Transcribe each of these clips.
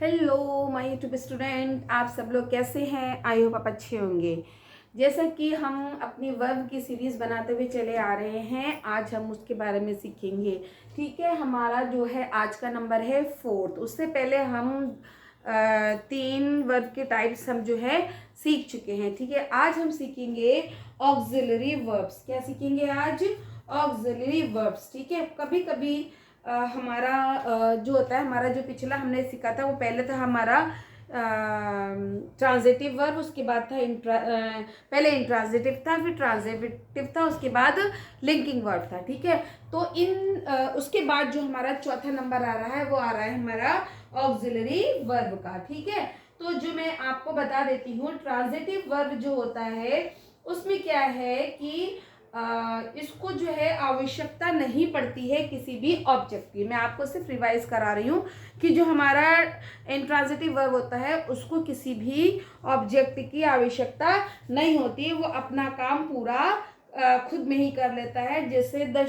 Hello my YouTube student, आप सब लोग कैसे हैं? आई होप आप अच्छे होंगे। जैसा कि हम अपनी वर्ब की सीरीज़ बनाते हुए चले आ रहे हैं, आज हम उसके बारे में सीखेंगे। ठीक है, हमारा जो है आज का नंबर है 4। उससे पहले हम 3 वर्ब के टाइप्स हम जो है सीख चुके हैं। ठीक है, आज हम सीखेंगे ऑक्सिलरी वर्ब्स। क्या सीखेंगे आज? Auxiliary verbs. ठीक है, कभी कभी हमारा जो होता है, हमारा जो पिछला हमने सीखा था वो पहले था हमारा ट्रांजिटिव वर्ब, उसके बाद था पहले इंट्रांजिटिव था, फिर ट्रांजिटिव था, उसके बाद लिंकिंग वर्ब था। ठीक है, तो उसके बाद जो हमारा चौथा नंबर आ रहा है वो आ रहा है हमारा ऑक्सिलरी वर्ब का। ठीक है, तो जो मैं आपको बता देती हूँ, ट्रांजिटिव वर्ब जो होता है उसमें क्या है कि इसको जो है आवश्यकता नहीं पड़ती है किसी भी ऑब्जेक्ट की। मैं आपको सिर्फ रिवाइज करा रही हूँ कि जो हमारा इंट्रांजिटिव वर्ब होता है उसको किसी भी ऑब्जेक्ट की आवश्यकता नहीं होती है, वो अपना काम पूरा खुद में ही कर लेता है। जैसे the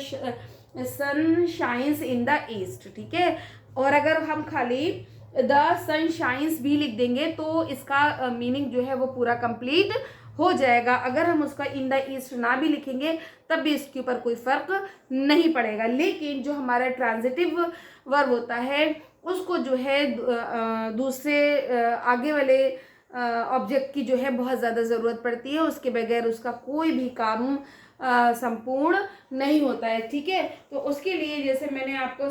sun shines in the east. ठीक है, और अगर हम खाली द सन शाइन्स भी लिख देंगे तो इसका मीनिंग जो है वो पूरा कंप्लीट हो जाएगा। अगर हम उसका इन द ईस्ट ना भी लिखेंगे तब भी इसके ऊपर कोई फर्क नहीं पड़ेगा। लेकिन जो हमारा ट्रांजिटिव वर्ब होता है उसको जो है दूसरे आगे वाले ऑब्जेक्ट की जो है बहुत ज़्यादा ज़रूरत पड़ती है, उसके बगैर उसका कोई भी काम संपूर्ण नहीं होता है। ठीक है, तो उसके लिए जैसे मैंने आपको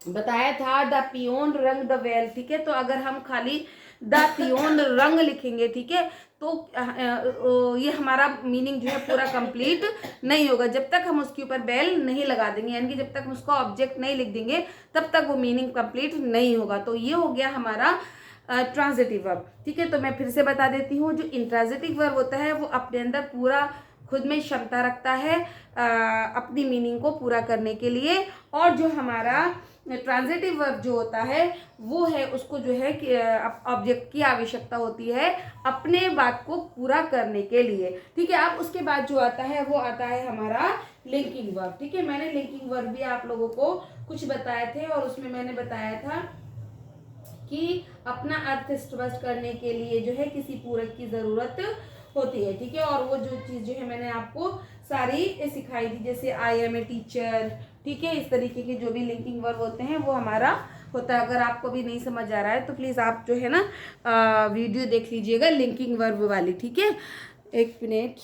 बताया था, द पियोन रंग द वेल। ठीक है, तो अगर हम खाली द पियोन रंग लिखेंगे, ठीक है, तो ये हमारा मीनिंग जो है पूरा कंप्लीट नहीं होगा जब तक हम उसके ऊपर बेल नहीं लगा देंगे, यानी कि जब तक हम उसका ऑब्जेक्ट नहीं लिख देंगे तब तक वो मीनिंग कंप्लीट नहीं होगा। तो ये हो गया हमारा ट्रांजिटिव वर्ब। ठीक है, तो मैं फिर से बता देती हूँ, जो इंट्रांजिटिव वर्ब होता है वो अपने अंदर पूरा खुद में क्षमता रखता है अपनी मीनिंग को पूरा करने के लिए, और जो हमारा ट्रांजिटिव वर्ब जो होता है वो है उसको जो है ऑब्जेक्ट की आवश्यकता होती है अपने बात को पूरा करने के लिए। ठीक है, अब उसके बाद जो आता है वो आता है हमारा लिंकिंग वर्ब। ठीक है, मैंने लिंकिंग वर्ब भी आप लोगों को कुछ बताए थे और उसमें मैंने बताया था कि अपना अर्थ स्पष्ट करने के लिए जो है किसी पूरक की जरूरत होती है। ठीक है, और वो जो चीज जो है मैंने आपको सारी सिखाई थी, जैसे आई एम ए टीचर। ठीक है, इस तरीके के जो भी लिंकिंग वर्ब होते हैं वो हमारा होता है। अगर आपको भी नहीं समझ आ रहा है तो प्लीज आप जो है ना वीडियो देख लीजिएगा लिंकिंग वर्ब वाली। ठीक है, एक मिनट।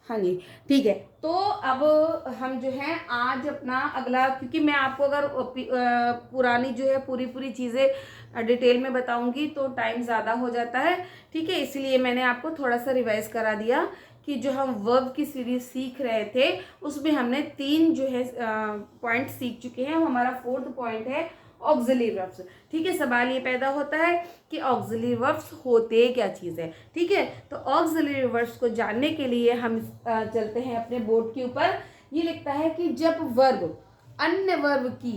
हाँ जी, ठीक है, तो अब हम जो है आज अपना अगला, क्योंकि मैं आपको अगर पुरानी जो है पूरी पूरी चीज़ें डिटेल में बताऊंगी तो टाइम ज़्यादा हो जाता है। ठीक है, इसलिए मैंने आपको थोड़ा सा रिवाइज करा दिया कि जो हम वर्ब की सीरीज सीख रहे थे उसमें हमने 3 जो है पॉइंट सीख चुके हैं। हमारा 4th पॉइंट है ऑक्सिलरी वर्ब्स। ठीक है, सवाल ये पैदा होता है कि ऑक्सिलरी वर्ब्स होते क्या चीज़ है। ठीक है, तो ऑक्सिलरी वर्ब्स को जानने के लिए हम चलते हैं अपने बोर्ड के ऊपर। ये लिखता है कि जब वर्ब अन्य वर्ब की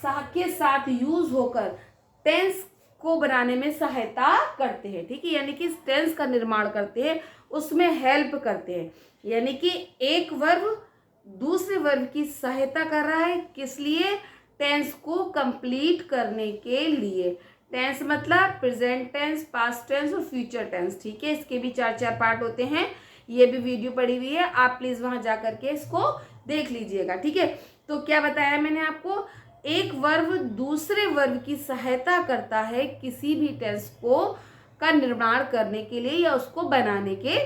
के साथ यूज होकर टेंस को बनाने में सहायता करते हैं। ठीक है, यानी कि टेंस का निर्माण करते हैं, उसमें हेल्प करते हैं। यानी कि एक वर्ब दूसरे वर्ब की सहायता कर रहा है, किस लिए? टेंस को कंप्लीट करने के लिए। टेंस मतलब प्रेजेंट टेंस, पास्ट टेंस और फ्यूचर टेंस। ठीक है, इसके भी 4 पार्ट होते हैं, ये भी वीडियो पड़ी हुई है, आप प्लीज वहां जा करके इसको देख लीजिएगा। ठीक है, तो क्या बताया मैंने आपको? एक वर्ब दूसरे वर्ब की सहायता करता है किसी भी टेंस को का निर्माण करने के लिए या उसको बनाने के,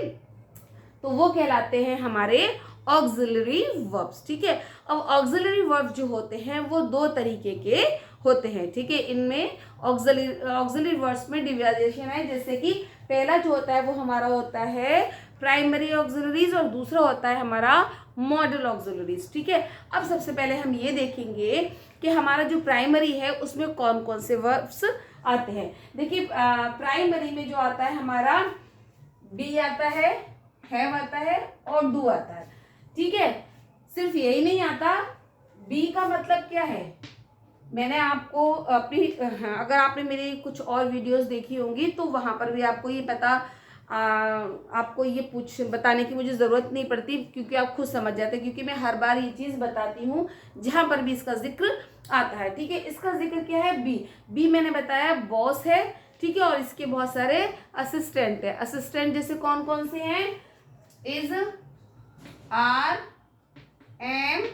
तो वो कहलाते हैं हमारे ऑक्सिलरी वर्ब्स। ठीक है, अब ऑक्सिलरी वर्ब जो होते हैं वो 2 तरीके के होते हैं। ठीक है, इनमें ऑक्सिलरी वर्ब्स में डिवाइजेशन है, जैसे कि पहला जो होता है वो हमारा होता है प्राइमरी ऑक्सिलरीज और दूसरा होता है हमारा मॉडल ऑक्सिलरीज। ठीक है, अब सबसे पहले हम ये देखेंगे कि हमारा जो प्राइमरी है उसमें कौन कौन से वर्ब्स आते हैं। देखिए, प्राइमरी में जो आता है हमारा बी आता है, हैव आता है और डू आता है। ठीक है, सिर्फ यही नहीं आता, बी का मतलब क्या है? मैंने आपको अपनी अगर आपने मेरी कुछ और वीडियोस देखी होंगी तो वहां पर भी आपको ये पता आपको ये बताने की मुझे ज़रूरत नहीं पड़ती, क्योंकि आप खुद समझ जाते हैं, क्योंकि मैं हर बार ये चीज़ बताती हूँ जहाँ पर भी इसका जिक्र आता है, ठीक है। इसका जिक्र क्या है, बी। बी मैंने बताया बॉस है, ठीक है, और इसके बहुत सारे असिस्टेंट है। असिस्टेंट जैसे कौन कौन से हैं, इज, आर, एम,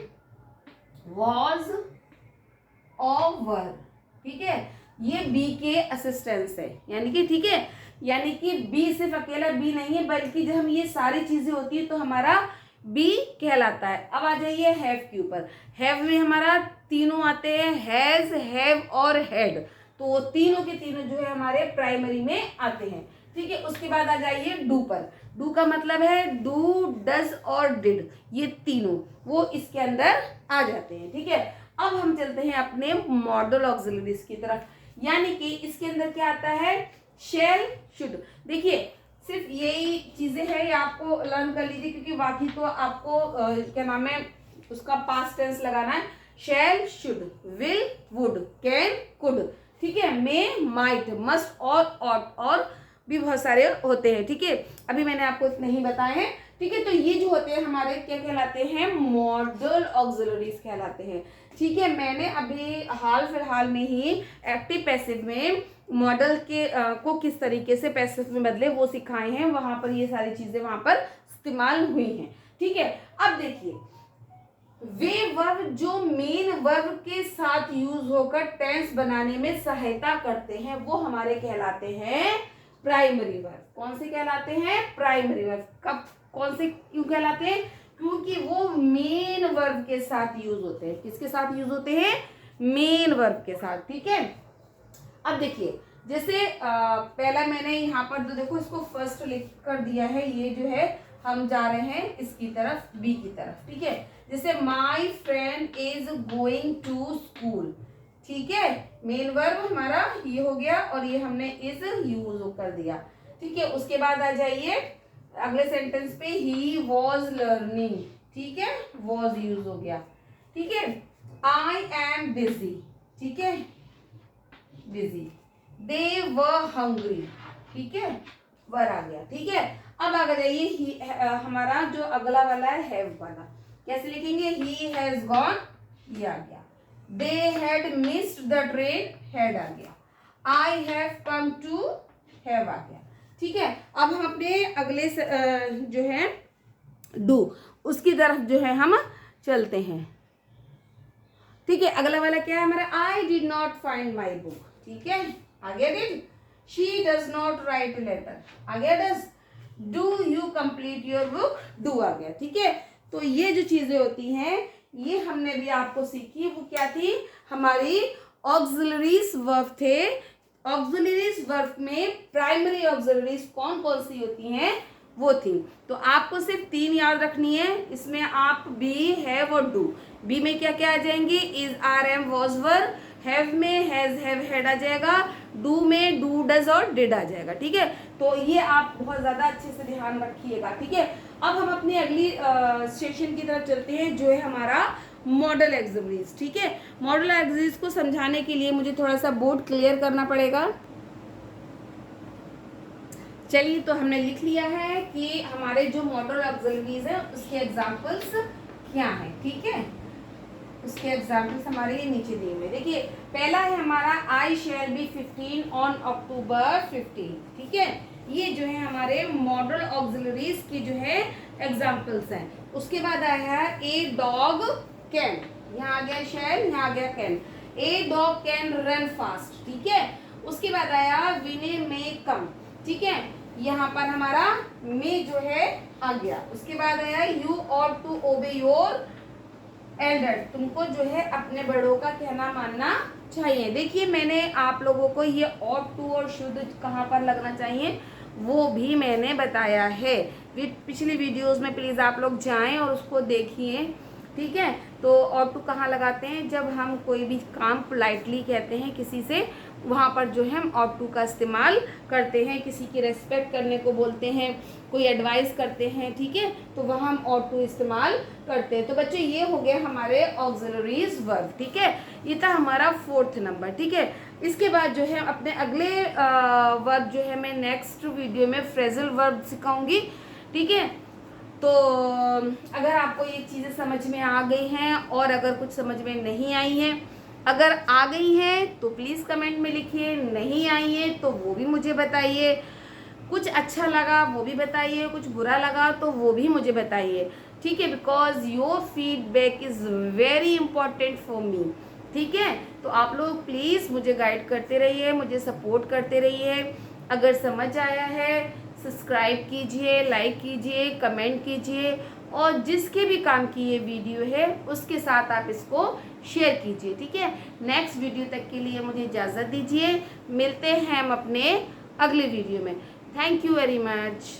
वॉज और वर, ठीक है। ये बी के असिस्टेंट्स है, यानी कि ठीक है, यानी कि बी सिर्फ अकेला बी नहीं है, बल्कि जब हम ये सारी चीजें होती है तो हमारा बी कहलाता है। अब आ जाइए हैव के ऊपर। हैव में हमारा तीनों आते हैं, हैज, हैव और हैड। तो वो तीनों के तीनों जो है हमारे प्राइमरी में आते हैं, ठीक है। उसके बाद आ जाइए डू पर। डू का मतलब है डू, डज और डिड, ये तीनों वो इसके अंदर आ जाते हैं, ठीक है। अब हम चलते हैं अपने मॉडल ऑक्सिलरीज की तरफ, यानी कि इसके अंदर क्या आता है, शैल, शुड। देखिए सिर्फ यही चीजें हैं, ये आपको लर्न कर लीजिए, क्योंकि बाकी तो आपको क्या नाम है उसका पास्ट टेंस लगाना है। Shall, should, will, would, can, could, ठीक है, मे, माइट, मस्ट और ऑट और भी बहुत सारे होते हैं, ठीक है। अभी मैंने आपको इतने ही बताए हैं, ठीक है। तो ये जो होते हैं हमारे क्या कहलाते हैं, मॉडल ऑक्सिलरीज कहलाते हैं, ठीक है। मैंने अभी हाल फिलहाल में ही एक्टिव पैसिव में मॉडल के को किस तरीके से पैसिव में बदले वो सिखाए हैं, वहां पर ये सारी चीजें वहां पर इस्तेमाल हुई हैं, ठीक है। अब देखिए वे वर्ब जो मेन वर्ब के साथ यूज होकर टेंस बनाने में सहायता करते हैं वो हमारे कहलाते हैं प्राइमरी वर्ब। कौन से कहलाते हैं, प्राइमरी वर्ब। कब, कौन से क्यों कहलाते हैं, क्योंकि वो मेन वर्ब के साथ यूज होते हैं। किसके साथ यूज होते हैं, मेन वर्ब के साथ, ठीक है। अब देखिए जैसे पहला मैंने यहाँ पर तो देखो इसको फर्स्ट लिख कर दिया है, ये जो है हम जा रहे हैं इसकी तरफ, बी की तरफ, ठीक है। जैसे my friend is going to school, ठीक है, मेन वर्ब हमारा ये हो गया और ये हमने इज यूज कर दिया, ठीक है। उसके बाद आ जाइए अगले सेंटेंस पे, ही वॉज लर्निंग, ठीक है, वॉज यूज हो गया, ठीक है। आई एम बिजी, ठीक है, बिजी। दे वर हंग्री, ठीक है, वर आ गया, ठीक है। अब आ जाइए हमारा जो अगला वाला है हैव वाला, कैसे लिखेंगे, ही हैज गॉन, ये आ गया। They had missed the train, had आ गया। I have come to, have आ गया, ठीक है। अब हम अपने अगले जो है डू उसकी तरफ जो है हम चलते हैं, ठीक है। अगला वाला क्या है हमारा, I did not find my book, ठीक है, आ गया did. She does not write letter, आ गया does. Do you complete your book, do आ गया, ठीक है। तो ये जो चीजें होती हैं ये हमने भी आपको सीखी, वो क्या थी, हमारी ऑक्सिलरीज वर्ब थे। ऑक्सिलरीज वर्ब में प्राइमरी ऑक्सिलरीज कौन कौन सी होती हैं वो थी। तो आपको सिर्फ 3 याद रखनी है, इसमें आप बी, हैव और डू। बी में क्या क्या आ जाएंगे, is, are, am, was, were. Have में हैज, हैव, हैड आ जाएगा। डू में डू, डज और डिड आ जाएगा, ठीक है। तो ये आप बहुत ज्यादा अच्छे से ध्यान रखिएगा, ठीक है। अब हम अपनी अगली सेक्शन की तरफ चलते हैं जो है हमारा मॉडल ऑक्सिलरीज, ठीक है। मॉडल ऑक्सिलरीज को समझाने के लिए मुझे थोड़ा सा बोर्ड क्लियर करना पड़ेगा। चलिए, तो हमने लिख लिया है कि हमारे जो मॉडल ऑक्सिलरीज है उसके एग्जांपल्स क्या हैं, ठीक है। उसके एग्जांपल्स हमारे ये नीचे दिए हुए। देखिए पहला है हमारा आई शैल बी 15 ऑन अक्टूबर 15, ठीक है। ये जो है हमारे मॉडल ऑक्सिलरीज की जो है एग्जांपल्स हैं। उसके बाद आया है ए डॉग कैन, यहाँ आ गया शैल, यहाँ आ गया can. A dog can run fast, ठीक है। उसके बाद आया विने में कम, ठीक है, यहाँ पर हमारा मे जो है आ गया। उसके बाद आया you ought to obey your elder, तुमको जो है अपने बड़ों का कहना मानना चाहिए। देखिए मैंने आप लोगों को ये ऑट टू और शुड कहाँ पर लगना चाहिए वो भी मैंने बताया है पिछली वीडियोस में, प्लीज़ आप लोग जाएं और उसको देखिए, ठीक है। तो ऑट टू कहाँ लगाते हैं, जब हम कोई भी काम पोलाइटली कहते हैं किसी से, वहाँ पर जो है हम ऑट टू का इस्तेमाल करते हैं। किसी की रेस्पेक्ट करने को बोलते हैं, कोई एडवाइस करते हैं, ठीक है, तो वहाँ हम ऑट टू इस्तेमाल करते हैं। तो बच्चों ये हो गया हमारे ऑक्सिलरीज वर्ब, ठीक है। ये था हमारा 4th नंबर, ठीक है। इसके बाद जो है अपने अगले वर्ब जो है मैं नेक्स्ट वीडियो में फ्रेजल वर्ब सिखाऊंगी, ठीक है। तो अगर आपको ये चीज़ें समझ में आ गई हैं और अगर कुछ समझ में नहीं आई हैं अगर आ गई हैं तो प्लीज़ कमेंट में लिखिए, नहीं आई हैं तो वो भी मुझे बताइए। कुछ अच्छा लगा वो भी बताइए, कुछ बुरा लगा तो वो भी मुझे बताइए, ठीक है, because your feedback is very important for me. ठीक है, तो आप लोग प्लीज़ मुझे गाइड करते रहिए, मुझे सपोर्ट करते रहिए। अगर समझ आया है सब्सक्राइब कीजिए, लाइक कीजिए, कमेंट कीजिए, और जिसके भी काम की ये वीडियो है उसके साथ आप इसको शेयर कीजिए। ठीक है, नेक्स्ट वीडियो तक के लिए मुझे इजाज़त दीजिए। मिलते हैं हम अपने अगले वीडियो में। Thank you very much.